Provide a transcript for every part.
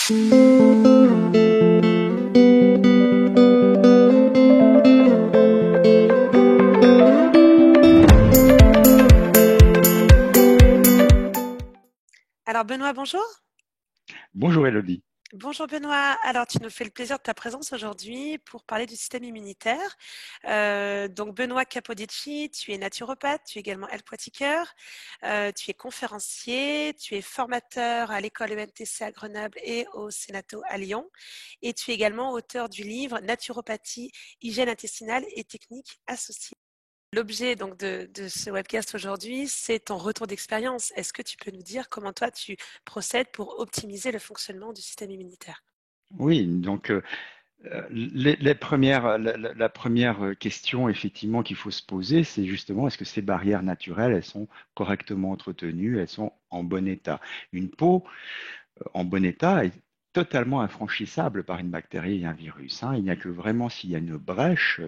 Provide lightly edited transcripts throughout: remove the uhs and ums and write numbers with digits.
Alors Benoît, bonjour. Bonjour Elodie. Bonjour Benoît. Alors tu nous fais le plaisir de ta présence aujourd'hui pour parler du système immunitaire. Donc Benoît Capodici, tu es naturopathe, tu es également health-pratiqueur, tu es conférencier, tu es formateur à l'école EMTC à Grenoble et au Sénato à Lyon, et tu es également auteur du livre Naturopathie, hygiène intestinale et techniques associées. L'objet donc de ce webcast aujourd'hui, c'est ton retour d'expérience. Est-ce que tu peux nous dire comment toi tu procèdes pour optimiser le fonctionnement du système immunitaire? Oui, donc les premières, la première question effectivement qu'il faut se poser, c'est justement est-ce que ces barrières naturelles, elles sont correctement entretenues, elles sont en bon état. Une peau en bon état est totalement infranchissable par une bactérie et un virus, hein. Il n'y a que vraiment s'il y a une brèche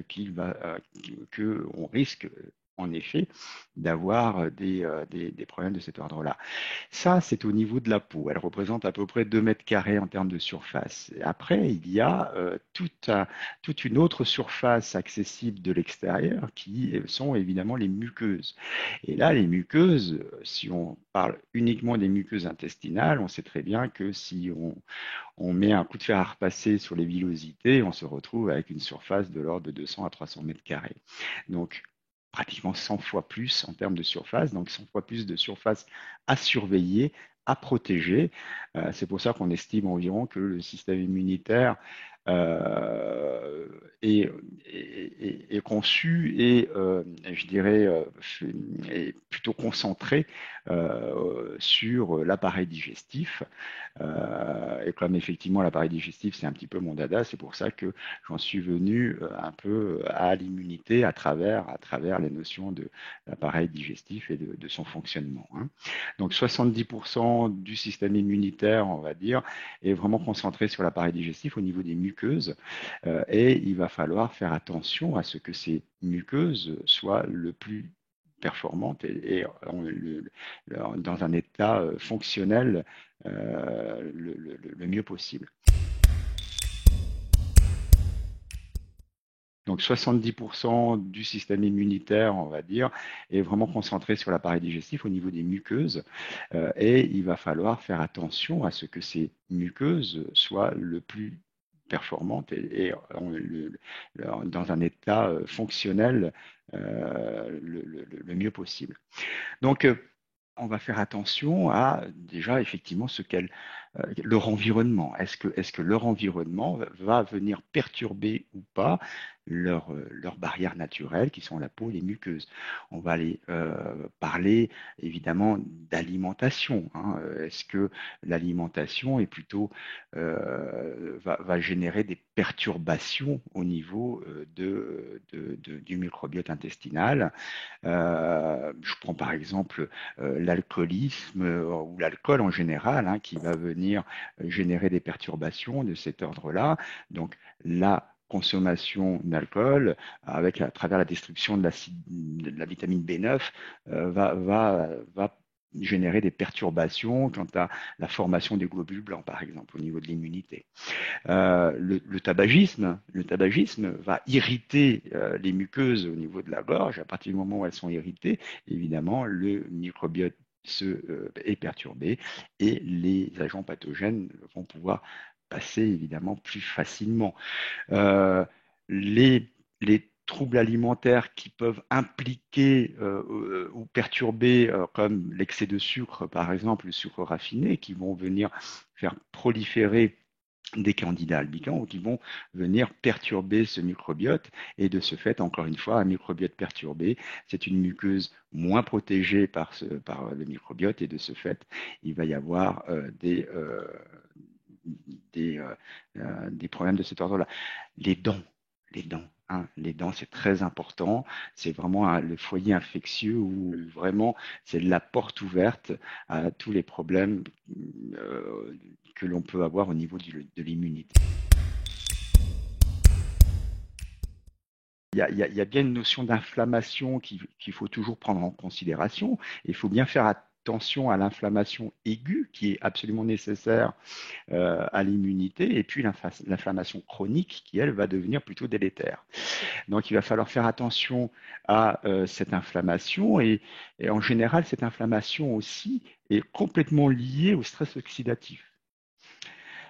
que on risque en effet d'avoir des problèmes de cet ordre-là. Ça, c'est au niveau de la peau. Elle représente à peu près 2 mètres carrés en termes de surface. Et après, il y a toute une autre surface accessible de l'extérieur qui sont évidemment les muqueuses. Et là, les muqueuses, si on parle uniquement des muqueuses intestinales, on sait très bien que si on met un coup de fer à repasser sur les villosités, on se retrouve avec une surface de l'ordre de 200 à 300 mètres carrés. Donc, pratiquement 100 fois plus en termes de surface, donc 100 fois plus de surface à surveiller, à protéger. C'est pour ça qu'on estime environ que le système immunitaire euh, est, est conçu et, je dirais, est plutôt concentré sur l'appareil digestif. Et comme effectivement l'appareil digestif, c'est un petit peu mon dada, c'est pour ça que j'en suis venu un peu à l'immunité à travers les notions de l'appareil digestif et de son fonctionnement, hein. Donc 70% du système immunitaire, on va dire, est vraiment concentré sur l'appareil digestif au niveau des muqueuses. Et il va falloir faire attention à ce que ces muqueuses soient le plus performantes dans un état fonctionnel le mieux possible. Donc 70% du système immunitaire, on va dire, est vraiment concentré sur l'appareil digestif au niveau des muqueuses. Et il va falloir faire attention à ce que ces muqueuses soient le plus performantes dans un état fonctionnel le mieux possible. Donc, on va faire attention à déjà effectivement leur environnement. Est-ce que leur environnement va venir perturber ou pas leurs barrières naturelles qui sont la peau et les muqueuses. On va aller parler évidemment d'alimentation, hein. Est-ce que l'alimentation est plutôt va générer des perturbations au niveau du microbiote intestinal? Je prends par exemple l'alcoolisme ou l'alcool en général, hein, qui va venir générer des perturbations de cet ordre-là. Donc la consommation d'alcool, avec à travers la destruction de la vitamine B9, va générer des perturbations quant à la formation des globules blancs, par exemple, au niveau de l'immunité. Le tabagisme va irriter les muqueuses au niveau de la gorge. À partir du moment où elles sont irritées, évidemment, le microbiote est perturbé et les agents pathogènes vont pouvoir passer évidemment plus facilement. Euh, les troubles alimentaires qui peuvent impliquer ou perturber, comme l'excès de sucre, par exemple, le sucre raffiné, qui vont venir faire proliférer des candidats albicans ou qui vont venir perturber ce microbiote. Et de ce fait, encore une fois, un microbiote perturbé, c'est une muqueuse moins protégée par le microbiote et de ce fait, il va y avoir des problèmes de cet ordre-là. Les dents, les dents. Hein, les dents, c'est très important. C'est vraiment le foyer infectieux où vraiment c'est la porte ouverte à tous les problèmes que l'on peut avoir au niveau de l'immunité. Il y a bien une notion d'inflammation qu'il faut toujours prendre en considération. Il faut bien faire attention à l'inflammation aiguë qui est absolument nécessaire à l'immunité, et puis l'inflammation chronique qui, elle, va devenir plutôt délétère. Donc, il va falloir faire attention à cette inflammation et en général, cette inflammation aussi est complètement liée au stress oxydatif.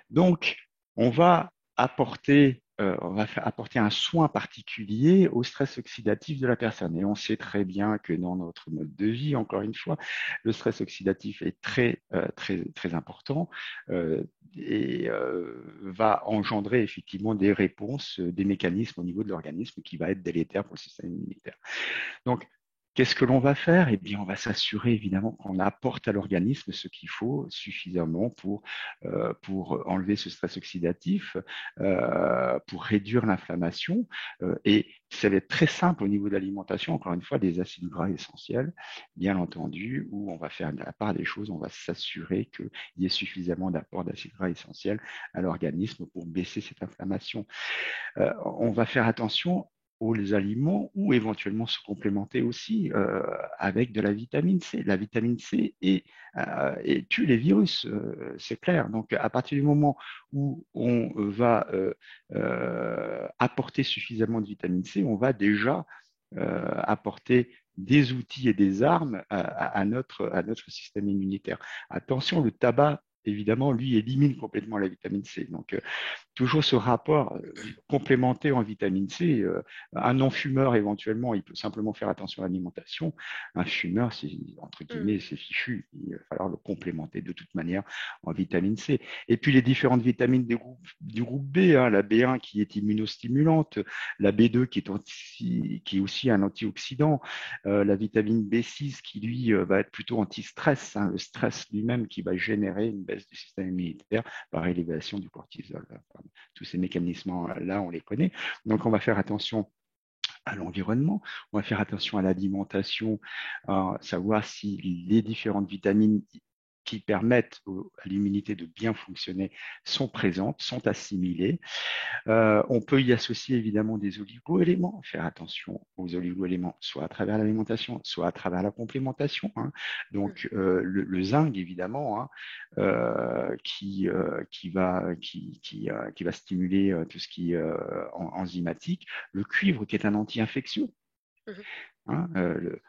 Donc, on va apporter un soin particulier au stress oxydatif de la personne. Et on sait très bien que dans notre mode de vie, encore une fois, le stress oxydatif est très important et va engendrer effectivement des réponses, des mécanismes au niveau de l'organisme qui va être délétère pour le système immunitaire. Donc, qu'est-ce que l'on va faire? Eh bien, on va s'assurer évidemment qu'on apporte à l'organisme ce qu'il faut suffisamment pour enlever ce stress oxydatif, pour réduire l'inflammation. Et ça va être très simple au niveau de l'alimentation, encore une fois, des acides gras essentiels, bien entendu, où on va faire de la part des choses, on va s'assurer qu'il y ait suffisamment d'apport d'acides gras essentiels à l'organisme pour baisser cette inflammation. On va faire attention aux aliments ou éventuellement se complémenter aussi avec de la vitamine C. La vitamine C et tue les virus, c'est clair. Donc, à partir du moment où on va apporter suffisamment de vitamine C, on va déjà apporter des outils et des armes à notre système immunitaire. Attention, le tabac, évidemment, lui, élimine complètement la vitamine C. Donc, toujours ce rapport complémentaire en vitamine C. Un non-fumeur, éventuellement, il peut simplement faire attention à l'alimentation. Un fumeur, c'est, entre guillemets, c'est fichu. Il va falloir le complémenter de toute manière en vitamine C. Et puis les différentes vitamines du groupe B, hein, la B1 qui est immunostimulante, la B2 qui est aussi un antioxydant, la vitamine B6 qui, lui, va être plutôt anti-stress, hein, le stress lui-même qui va générer une baisse du système immunitaire par élévation du cortisol. Tous ces mécanismes-là, on les connaît. Donc, on va faire attention à l'environnement, on va faire attention à l'alimentation, savoir si les différentes vitamines qui permettent à l'immunité de bien fonctionner sont présentes, sont assimilées. On peut y associer évidemment des oligo-éléments, faire attention aux oligo-éléments, soit à travers l'alimentation, soit à travers la complémentation, hein. Donc le zinc, évidemment, hein, qui va stimuler tout ce qui est enzymatique, le cuivre qui est un anti-infectieux. Hein,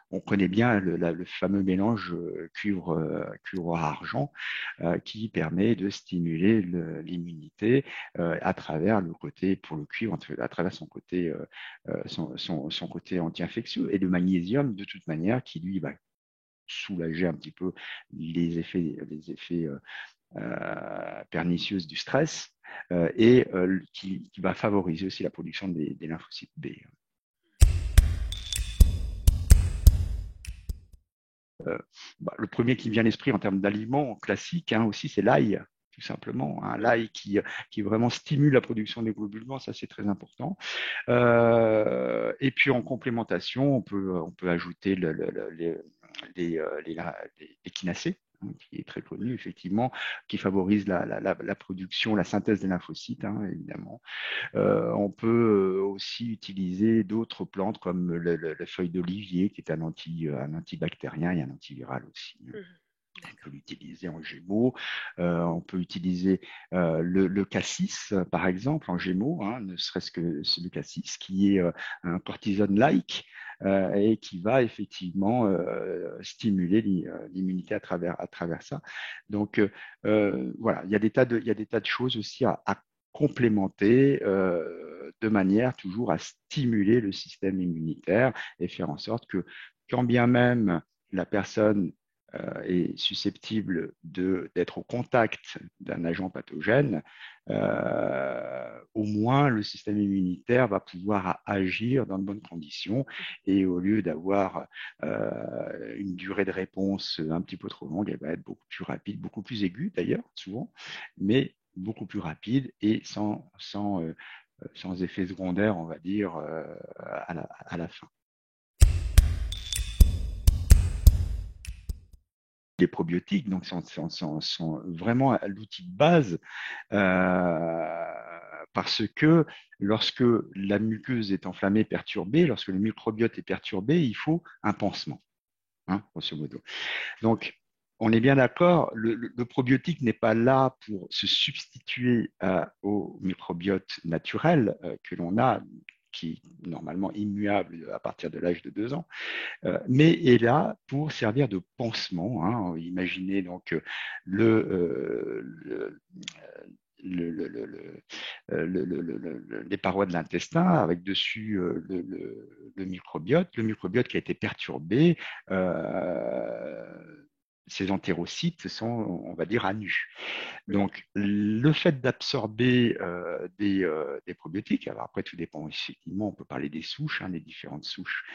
on connaît bien le fameux mélange cuivre-argent qui permet de stimuler l'immunité à travers le côté, pour le cuivre, à travers son côté anti-infectieux. Et le magnésium, de toute manière, qui lui va soulager un petit peu les effets pernicieux du stress et qui va favoriser aussi la production des lymphocytes B. Le premier qui me vient à l'esprit en termes d'aliments classiques aussi, c'est l'ail, tout simplement. Hein. L'ail qui vraiment stimule la production des globules blancs, ça c'est très important. Et puis en complémentation, on peut ajouter les kinacées, hein, qui est très connu effectivement, qui favorise la production, la synthèse des lymphocytes, hein, évidemment. On peut aussi utiliser d'autres plantes comme la feuille d'olivier, qui est un antibactérien et un antiviral aussi. On peut l'utiliser en gémeaux. On peut utiliser le cassis, par exemple, en gémeaux, hein, ne serait-ce que le cassis, qui est un cortisone-like et qui va effectivement stimuler l'immunité à travers ça. Donc, voilà, il y a des tas de choses aussi à complémenter de manière toujours à stimuler le système immunitaire et faire en sorte que, quand bien même la personne est susceptible d'être au contact d'un agent pathogène, au moins le système immunitaire va pouvoir agir dans de bonnes conditions et au lieu d'avoir une durée de réponse un petit peu trop longue, elle va être beaucoup plus rapide, beaucoup plus aiguë d'ailleurs, souvent, mais beaucoup plus rapide et sans effet secondaire, on va dire, à la fin. Les probiotiques donc sont vraiment l'outil de base parce que lorsque la muqueuse est enflammée, perturbée, lorsque le microbiote est perturbé, il faut un pansement, hein, grosso modo. Donc, on est bien d'accord, le probiotique n'est pas là pour se substituer au microbiote naturel que l'on a, qui est normalement immuable à partir de l'âge de 2 ans, mais est là pour servir de pansement, hein. Imaginez donc les parois de l'intestin avec dessus le microbiote. Le microbiote qui a été perturbé, ces entérocytes sont, on va dire, à nu. Donc, le fait d'absorber des probiotiques, alors après, tout dépend, effectivement, on peut parler des souches, hein, des différentes souches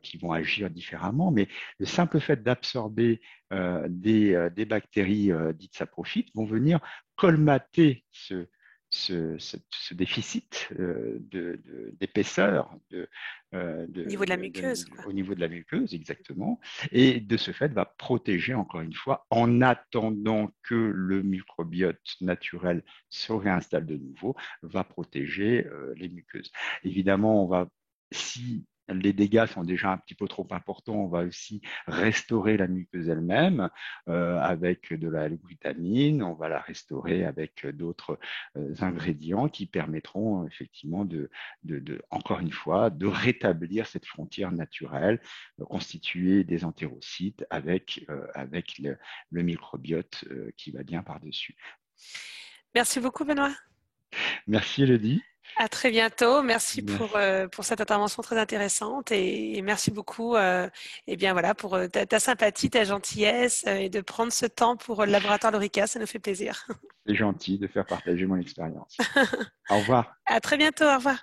qui vont agir différemment, mais le simple fait d'absorber des bactéries dites saprophytes vont venir colmater ce déficit d'épaisseur Au niveau de la muqueuse, quoi. au niveau de la muqueuse, exactement, et de ce fait va protéger, encore une fois, en attendant que le microbiote naturel se réinstalle de nouveau, va protéger les muqueuses. Évidemment, si les dégâts sont déjà un petit peu trop importants, on va aussi restaurer la muqueuse elle-même avec de la L-glutamine, on va la restaurer avec d'autres ingrédients qui permettront effectivement encore une fois, de rétablir cette frontière naturelle constituée des entérocytes avec le microbiote qui va bien par-dessus. Merci beaucoup, Benoît. Merci Elodie. À très bientôt. Merci Merci. pour cette intervention très intéressante et merci beaucoup et bien voilà, pour ta sympathie, ta gentillesse et de prendre ce temps pour le laboratoire Lorica. Ça nous fait plaisir. C'est gentil de faire partager mon expérience. Au revoir. À très bientôt. Au revoir.